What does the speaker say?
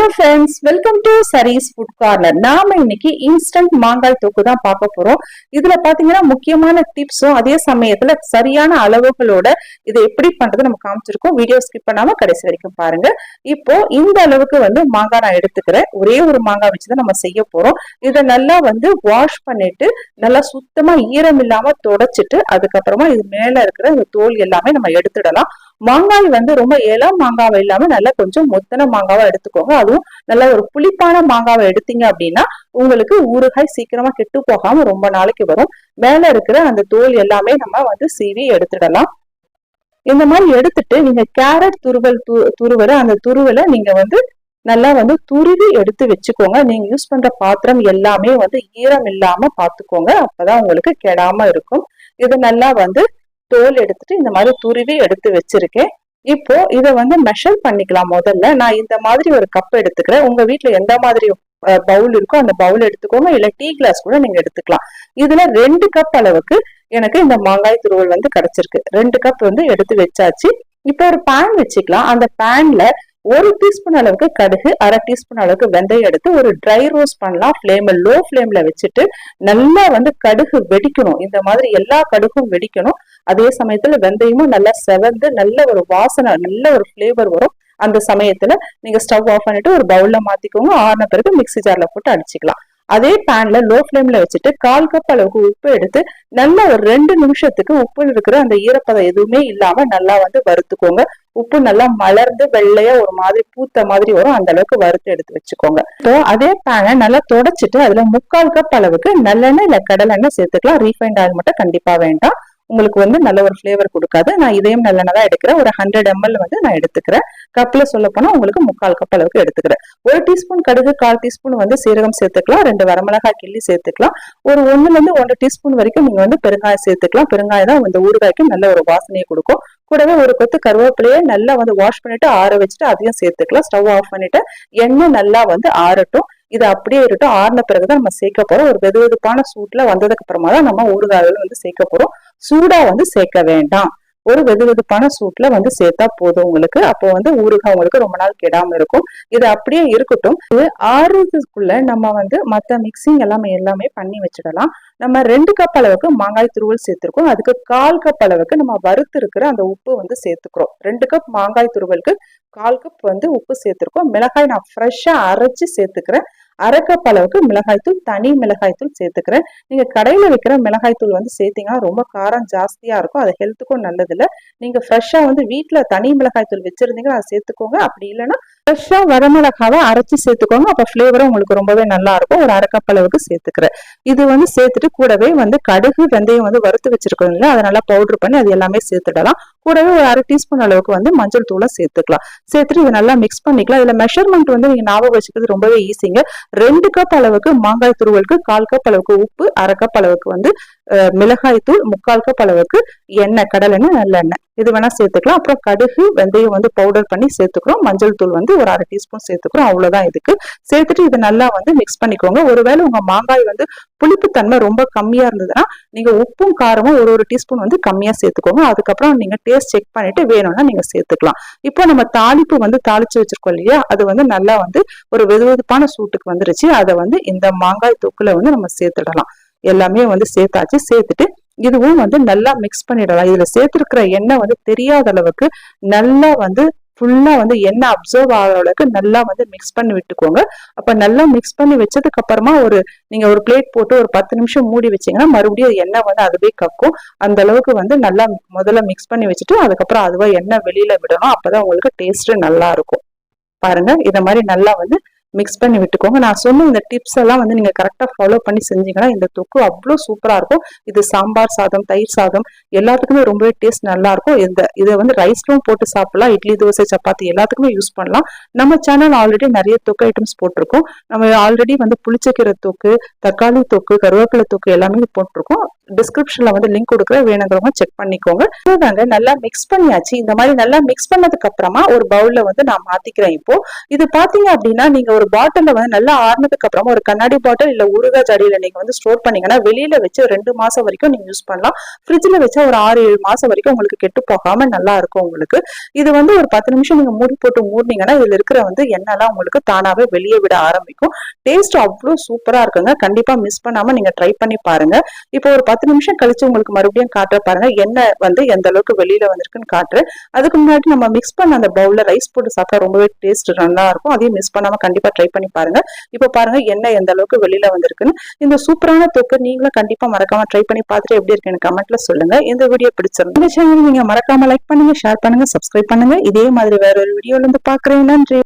Hi friends, welcome to Saree's food corner. நாம இன்னைக்கு instant மாங்காய் தொக்கு தான் பார்க்க போறோம். இதுல பாத்தீங்கன்னா முக்கியமான டிப்ஸும் அதே சமயத்துல சரியான அளவுகளோட இதை எப்படி பண்றது நம்ம காமிச்சிருக்கோம். வீடியோ ஸ்கிப் பண்ணாம கடைசி வரைக்கும் பாருங்க. இப்போ இந்த அளவுக்கு மாங்காய் நான் எடுத்துக்கிறேன். ஒரே ஒரு மாங்காய் வச்சுதான் நம்ம செய்ய போறோம். இதை நல்லா வாஷ் பண்ணிட்டு நல்லா சுத்தமா ஈரம் இல்லாம தொடச்சிட்டு அதுக்கப்புறமா இது மேல இருக்கிற இந்த தோல் எல்லாமே நம்ம எடுத்துடலாம். மாங்காய் ரொம்ப இளம் மாங்காவை இல்லாம நல்லா கொஞ்சம் மொத்தன மாங்காவா எடுத்துக்கோங்க. அதுவும் நல்ல ஒரு புளிப்பான மாங்காவை எடுத்தீங்க அப்படின்னா உங்களுக்கு ஊறுகாய் சீக்கிரமா கெட்டு போகாம ரொம்ப நாளைக்கு வரும். மேல இருக்கிற அந்த தோல் எல்லாமே நம்ம சீவி எடுத்துடலாம். இந்த மாதிரி எடுத்துட்டு நீங்க கேரட் துருவல அந்த துருவலை நீங்க நல்லா துருவி எடுத்து வச்சுக்கோங்க. நீங்க யூஸ் பண்ற பாத்திரம் எல்லாமே ஈரம் இல்லாம பாத்துக்கோங்க. அப்பதான் உங்களுக்கு கெடாம இருக்கும். இது நல்லா தோல் எடுத்துட்டு இந்த மாதிரி துருவி எடுத்து வச்சிருக்கேன். இப்போ இதை மெஷர் பண்ணிக்கலாம். முதல்ல நான் இந்த மாதிரி ஒரு கப் எடுத்துக்கிறேன். உங்க வீட்டுல எந்த மாதிரி பவுல் இருக்கோ அந்த பவுல் எடுத்துக்கோங்க. இல்ல டீ கிளாஸ் கூட நீங்க எடுத்துக்கலாம். இதுல 2 கப் அளவுக்கு எனக்கு இந்த மாங்காய் துருவல் கிடைச்சிருக்கு. 2 கப் எடுத்து வச்சாச்சு. இப்போ ஒரு பேன் வச்சுக்கலாம். அந்த பேன்ல 1 டீஸ்பூன் அளவுக்கு கடுகு, 1/2 டீஸ்பூன் அளவுக்கு வெந்தயம் எடுத்து ஒரு ட்ரை ரோஸ்ட் பண்ணலாம். லோ ஃபிளேம்ல வச்சுட்டு நல்லா கடுகு வெடிக்கணும். இந்த மாதிரி எல்லா கடுகும் வெடிக்கணும். அதே சமயத்துல வெந்தயமும் நல்லா செவந்து நல்ல ஒரு வாசனை, நல்ல ஒரு ஃபிளேவர் வரும். அந்த சமயத்துல நீங்க ஸ்டவ் ஆஃப் பண்ணிட்டு ஒரு பவுல்ல மாத்திக்கோங்க. ஆறின பிறகு மிக்ஸி ஜார்ல போட்டு அடிச்சுக்கலாம். அதே பேன்ல லோ ஃபிளேம்ல வச்சுட்டு 1/4 கப் அளவுக்கு உப்பு எடுத்து நல்லா ஒரு 2 நிமிஷத்துக்கு உப்பு இருக்கிற அந்த ஈரப்பதம் எதுவுமே இல்லாம நல்லா வறுத்துக்கோங்க. உப்பு நல்லா மலர்ந்து வெள்ளையா ஒரு மாதிரி பூத்த மாதிரி வரும். அந்த அளவுக்கு வறுத்து எடுத்து வச்சுக்கோங்க. இப்போ அதே பேனை நல்லா தொடச்சிட்டு அதுல 3/4 கப் அளவுக்கு நல்லெண்ணெய் இல்ல கடலெண்ணெய் சேர்த்துக்கலாம். ரீஃபைண்ட் ஆயில் மட்டும் கண்டிப்பா வேண்டாம். உங்களுக்கு நல்ல ஒரு ஃபிளேவர் கொடுக்காது. நான் இதையும் நல்லெண்ணெய் தான் எடுக்கிறேன். ஒரு 100 ml நான் எடுத்துக்கிறேன். கப்ல சொல்ல போனா உங்களுக்கு 3/4 கப் அளவுக்கு எடுத்துக்கிறேன். 1 டீஸ்பூன் கடுகு, 1/4 டீஸ்பூன் சீரகம் சேர்த்துக்கலாம். 2 வரமிளகாய் கிள்ளி சேர்த்துக்கலாம். ஒரு 1 ல இருந்து 1 டீஸ்பூன் வரைக்கும் நீங்க பெருங்காயம் சேர்த்துக்கலாம். பெருங்காயம் தான் இந்த ஊறுகாய்க்கு நல்ல ஒரு வாசனையை கொடுக்கும். கூடவே ஒரு கொத்து கருவேப்பிலையே நல்லா வாஷ் பண்ணிட்டு ஆற வச்சுட்டு அதையும் சேர்த்துக்கலாம். ஸ்டவ் ஆஃப் பண்ணிட்டு எண்ணெய் நல்லா ஆறட்டும். இது அப்படியே இருக்கட்டும். ஆறின பிறகுதான் நம்ம சேர்க்க போறோம். ஒரு வெதுவெதுப்பான சூட்ல வந்ததுக்கு அப்புறமா தான் நம்ம ஊறுகாய்கள் சேர்க்க போறோம். சூடா சேர்க்க வேண்டாம். ஒரு வெதுவெதுப்பான சூட்ல சேர்த்தா போதும் உங்களுக்கு. அப்போ ஊறுகாய் உங்களுக்கு ரொம்ப நாள் கெடாம இருக்கும். இது அப்படியே இருக்கட்டும். இது ஆறுறதுக்குள்ள நம்ம மத்த மிக்சிங் எல்லாமே பண்ணி வச்சிடலாம். நம்ம 2 கப் அளவுக்கு மாங்காய் துருவல் சேர்த்திருக்கோம். அதுக்கு 1/4 கப் அளவுக்கு நம்ம வறுத்து இருக்கிற அந்த உப்பு சேர்த்துக்கிறோம். 2 கப் மாங்காய் துருவலுக்கு 1/4 கப் உப்பு சேர்த்திருக்கோம். மிளகாய் நான் ஃப்ரெஷ்ஷா அரைச்சு சேர்த்துக்கிறேன். 1/2 கப் அளவுக்கு மிளகாய் தூள், தனி மிளகாய் தூள் சேர்த்துக்கிறேன். நீங்க கடையில வைக்கிற மிளகாய் தூள் சேர்த்தீங்கன்னா ரொம்ப காரம் ஜாஸ்தியா இருக்கும். அது ஹெல்த்துக்கும் நல்லது இல்ல. நீங்க ஃப்ரெஷ்ஷா வீட்டுல தனி மிளகாய் தூள் வச்சிருந்தீங்கன்னா அதை சேர்த்துக்கோங்க. அப்படி இல்லைன்னா ஃப்ரெஷ்ஷா வரமிளகாவை அரைச்சு சேர்த்துக்கோங்க. அப்ப ஃபிளேவரும் உங்களுக்கு ரொம்பவே நல்லா இருக்கும். ஒரு 1/2 கப் அளவுக்கு சேர்த்துக்கிறேன். இது சேர்த்துட்டு கூடவே கடுகு வெந்தயம் வறுத்து வச்சிருக்கோம் இல்லையா, அதை நல்லா பவுடர் பண்ணி அது எல்லாமே சேர்த்துடலாம். கூடவே ஒரு 1/2 டீஸ்பூன் அளவுக்கு மஞ்சள் தூளை சேர்த்துக்கலாம். சேர்த்துட்டு இதை நல்லா மிக்ஸ் பண்ணிக்கலாம். இதுல மெஷர்மெண்ட் நீங்க ஞாபகம் வச்சுக்கிறது ரொம்பவே ஈஸிங்க. 2 கப் அளவுக்கு மாங்காய் துருவலுக்கு 1/4 கப் அளவுக்கு உப்பு, 1/2 கப் அளவுக்கு மிளகாய் தூள், 3/4 கப் அளவுக்கு எண்ணெய், கடலெண்ணெய், நல்லெண்ணெய் இது வேணா சேர்த்துக்கலாம். அப்புறம் கடுகு வெந்தயம் பவுடர் பண்ணி சேர்த்துக்கிறோம். மஞ்சள் தூள் ஒரு 1/2 டீஸ்பூன் சேர்த்துக்கிறோம். அவ்வளவுதான். இதுக்கு சேர்த்துட்டு இது நல்லா மிக்ஸ் பண்ணிக்கோங்க. ஒருவேளை உங்க மாங்காய் புளிப்பு தன்மை ரொம்ப கம்மியா இருந்ததுன்னா நீங்க உப்பும் காரமும் ஒரு டீஸ்பூன் கம்மியா சேர்த்துக்கோங்க. அதுக்கப்புறம் நீங்க டேஸ்ட் செக் பண்ணிட்டு வேணும்னா நீங்க சேர்த்துக்கலாம். இப்போ நம்ம தாளிப்பு தாளிச்சு வச்சிருக்கோம் இல்லையா, அது நல்லா ஒரு வெதுவெதுப்பான சூட்டுக்கு வந்துருச்சு. அதை இந்த மாங்காய் தொக்குல நம்ம சேர்த்துடலாம். எல்லாமே சேர்த்தாச்சு. சேர்த்துட்டு இதுவும் நல்லா மிக்ஸ் பண்ணிடலாம். இதுல சேர்த்திருக்கிற எண்ணெய் தெரியாத அளவுக்கு நல்லா ஃபுல்லா எண்ணெய் அப்சர்வ் ஆகிற அளவுக்கு நல்லா மிக்ஸ் பண்ணி விட்டுக்கோங்க. அப்ப நல்லா மிக்ஸ் பண்ணி வச்சதுக்கு அப்புறமா நீங்க ஒரு பிளேட் போட்டு ஒரு 10 நிமிஷம் மூடி வச்சீங்கன்னா மறுபடியும் எண்ணெய் அதுவே கக்கும். அந்த அளவுக்கு நல்லா முதல்ல மிக்ஸ் பண்ணி வச்சுட்டு அதுக்கப்புறம் அதுவா எண்ணெய் வெளியில விடணும். அப்பதான் உங்களுக்கு டேஸ்ட் நல்லா இருக்கும். பாருங்க, இத மாதிரி நல்லா மிக்ஸ் பண்ணி விட்டுக்கோங்க. நான் சொன்ன இந்த டிப்ஸ் எல்லாம் நீங்க கரெக்டா ஃபாலோ பண்ணி செஞ்சீங்கன்னா இந்த தொக்கு அவ்வளவு சூப்பரா இருக்கும். இது சாம்பார் சாதம், தயிர் சாதம் எல்லாத்துக்குமே ரொம்பவே டேஸ்ட் நல்லா இருக்கும். இதை ரைஸ்லும் போட்டு சாப்பிடலாம். இட்லி, தோசை, சப்பாத்தி எல்லாத்துக்குமே யூஸ் பண்ணலாம். நம்ம சேனல் ஆல்ரெடி நிறைய தொக்கு ஐட்டம்ஸ் போட்டிருக்கோம். நம்ம ஆல்ரெடி புளிச்சக்கீரை தொக்கு, தக்காளி தொக்கு, கருவேப்பிலை தொக்கு எல்லாமே போட்டிருக்கோம். டிஸ்கிரிப்ஷன்ல லிங்க் கொடுக்குற, வேணுங்கிறவங்க செக் பண்ணிக்கோங்க. நல்லா மிக்ஸ் பண்ணியாச்சு. இந்த மாதிரி நல்லா மிக்ஸ் பண்ணதுக்கு அப்புறமா ஒரு பவுல்ல நான் மாத்திக்கிறேன். இப்போ இது பாத்தீங்க அப்படின்னா நீங்க ஒரு பாட்டில வந்து நல்லா ஆறுனதுக்கு அப்புறமா ஒரு கண்ணாடி பாட்டில் இல்ல ஊறுகாய் ஜாடியில நீங்க வந்து ஸ்டோர் பண்ணீங்கன்னா வெளியில வச்சு 2 மாசம் வரைக்கும் நீங்க யூஸ் பண்ணலாம். ஃப்ரிட்ஜ்ல வச்சா ஒரு 6-7 மாசம் வரைக்கும் உங்களுக்கு கெட்டு போகாம நல்லா இருக்கும் உங்களுக்கு. இது வந்து ஒரு 10 நிமிஷம் நீங்க மூடி போட்டு மூடினீங்கன்னா இதுல இருக்கிற வந்து எண்ணெய்லாம் உங்களுக்கு தானாவே வெளியே விட ஆரம்பிக்கும். டேஸ்ட் அவ்வளவு சூப்பரா இருக்குங்க. கண்டிப்பா மிஸ் பண்ணாம நீங்க ட்ரை பண்ணி பாருங்க. இப்போ ஒரு 10 நிமிஷம் கழிச்சு உங்களுக்கு மறுபடியும் காட்டுற பாருங்க எண்ணெய் வந்து எந்த அளவுக்கு வெளியில வந்திருக்குன்னு காட்டுறேன். அதுக்கு முன்னாடி நம்ம மிக்ஸ் பண்ண அந்த பவுல்ல ரைஸ் போட்டு சாப்பிட்டா ரொம்பவே டேஸ்ட் நல்லா இருக்கும். அதையும் மிஸ் பண்ணாம கண்டிப்பா ட்ரை பண்ணி பாருங்க. இப்போ பாருங்க எண்ணெய் எந்த அளவுக்கு வெளியில வந்திருக்குன்னு. இந்த சூப்பரான தொக்கு நீங்களும் கண்டிப்பா மறக்காம ட்ரை பண்ணி பார்த்துட்டு எப்படி இருக்குன்னு கமெண்ட்ல சொல்லுங்க. இந்த வீடியோ பிடிச்சிருந்தா இந்த சேனல் நீங்க மறக்காம லைக் பண்ணுங்க, ஷேர் பண்ணுங்க, சப்ஸ்கிரைப் பண்ணுங்க. இதே மாதிரி வேற ஒரு வீடியோல இருந்து பாக்குறேன். நன்றி.